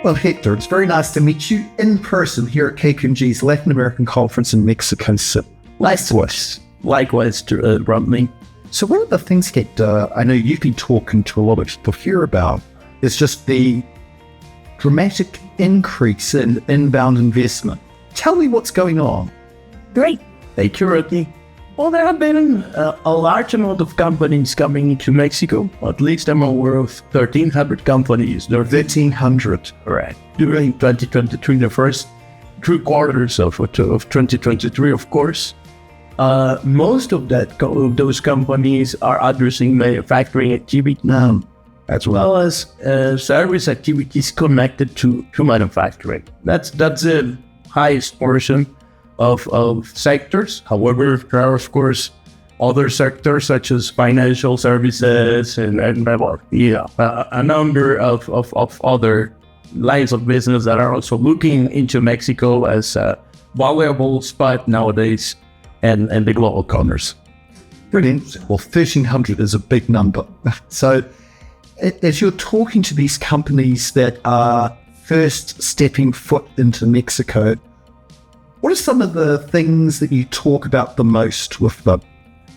Well, Hector, it's very nice to meet you in person here at KPMG's Latin American Conference in Mexico City. Likewise, Rodney. So one of the things, Hector, I know you've been talking to a lot of people here about is just the dramatic increase in inbound investment. Tell me what's going on. Great. Thank you, Rodney. Well, there have been a large amount of companies coming into Mexico. At least I'm aware of 1,300 companies. There are 1,300. Right. During 2023, the first 3 quarters of 2023, of course. Most of those companies are addressing manufacturing activity now, as well as service activities connected to manufacturing. That's the highest portion of sectors. However, there are, of course, other sectors such as financial services and a number of other lines of business that are also looking into Mexico as a valuable spot nowadays and the global commerce. Brilliant. Well, 1,300 is a big number. So as you're talking to these companies that are first stepping foot into Mexico, what are some of the things that you talk about the most with them?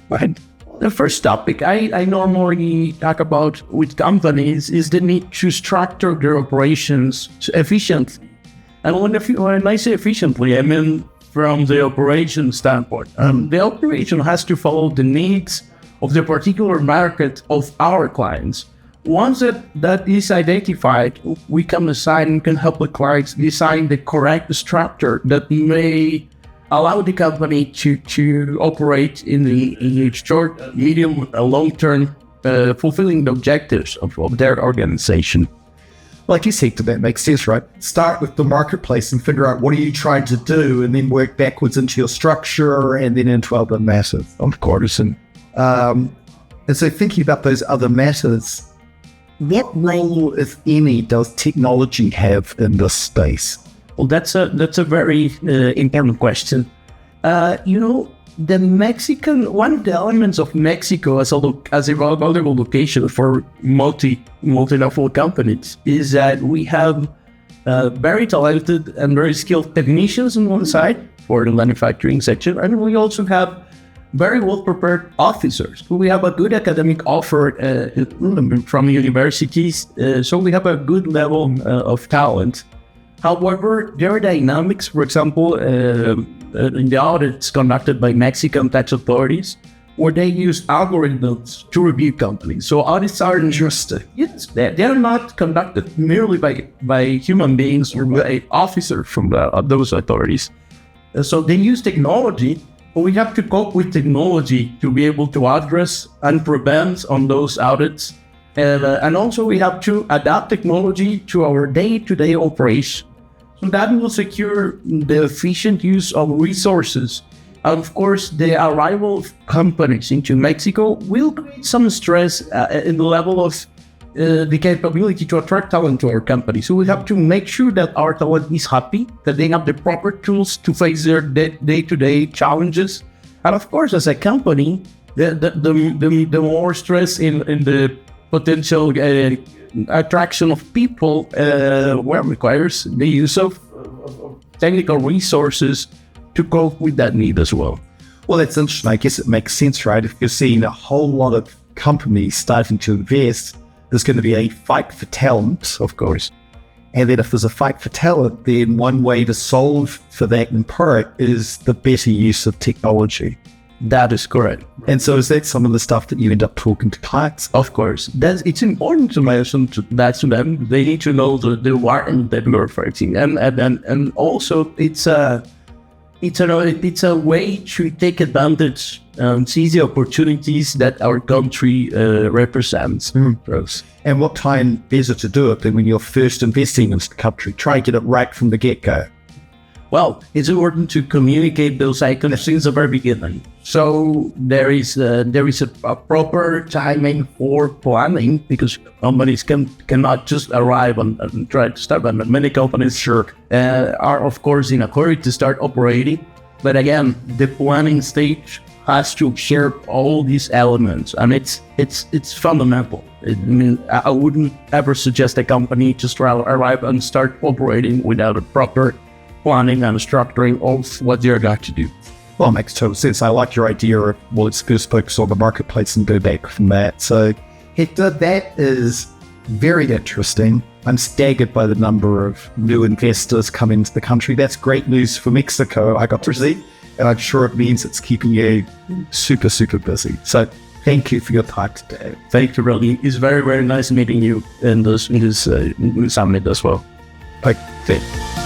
Right. The first topic I normally talk about with companies is the need to structure their operations efficiently. And when I say efficiently, I mean from the operation standpoint. The operation has to follow the needs of the particular market of our clients. Once that is identified, we can assign and can help the clients design the correct structure that may allow the company to operate in the short, medium, and long term, fulfilling the objectives of their organization. Like you said, that makes sense, right? Start with the marketplace and figure out what are you trying to do, and then work backwards into your structure and then into other matters, of course. And so thinking about those other matters, what role, if any, does technology have in this space? Well, that's a very important question. The Mexican, one of the elements of Mexico as a valuable location for multinational companies is that we have very talented and very skilled technicians on one side for the manufacturing section, and we also have very well-prepared officers. We have a good academic offer from universities, so we have a good level of talent. However, there are dynamics, for example, in the audits conducted by Mexican tax authorities, where they use algorithms to review companies. So audits are interesting. Yes, they are not conducted merely by human beings or by officers from those authorities. So they use technology, but we have to cope with technology to be able to address and prevent on those audits. And also we have to adapt technology to our day-to-day operation. So that will secure the efficient use of resources. And of course, the arrival of companies into Mexico will create some stress in the level of the capability to attract talent to our company. So we have to make sure that our talent is happy, that they have the proper tools to face their day-to-day challenges. And of course, as a company, the more stress in the potential attraction of people requires the use of technical resources to cope with that need as well. Well, that's interesting. I guess it makes sense, right? If you're seeing a whole lot of companies starting to invest, there's going to be a fight for talent, of course. And then if there's a fight for talent, then one way to solve for that in part is the better use of technology. That is correct. And so is that some of the stuff that you end up talking to clients? Of course. It's important to mention that to them. They need to know the environment that we're fighting. And also it's a way to take advantage and seize the opportunities that our country represents. And what time better to do it than when you're first investing in the country? Try and get it right from the get-go. Well, it's important to communicate those items since the very beginning. So there is a proper timing for planning, because companies cannot just arrive and try to start. And many companies are, of course, in a hurry to start operating. But again, the planning stage has to share all these elements, and it's fundamental. I wouldn't ever suggest a company just arrive and start operating without a proper planning and structuring of what they're going to do. Well, it makes total sense. I like your idea of, well, let's first focus on the marketplace and go back from that. So, Hector, that is very interesting. I'm staggered by the number of new investors coming into the country. That's great news for Mexico, I got to see. And I'm sure it means it's keeping you super, super busy. So thank you for your time today. Thank you, really. It's very, very nice meeting you in this summit as well. Okay.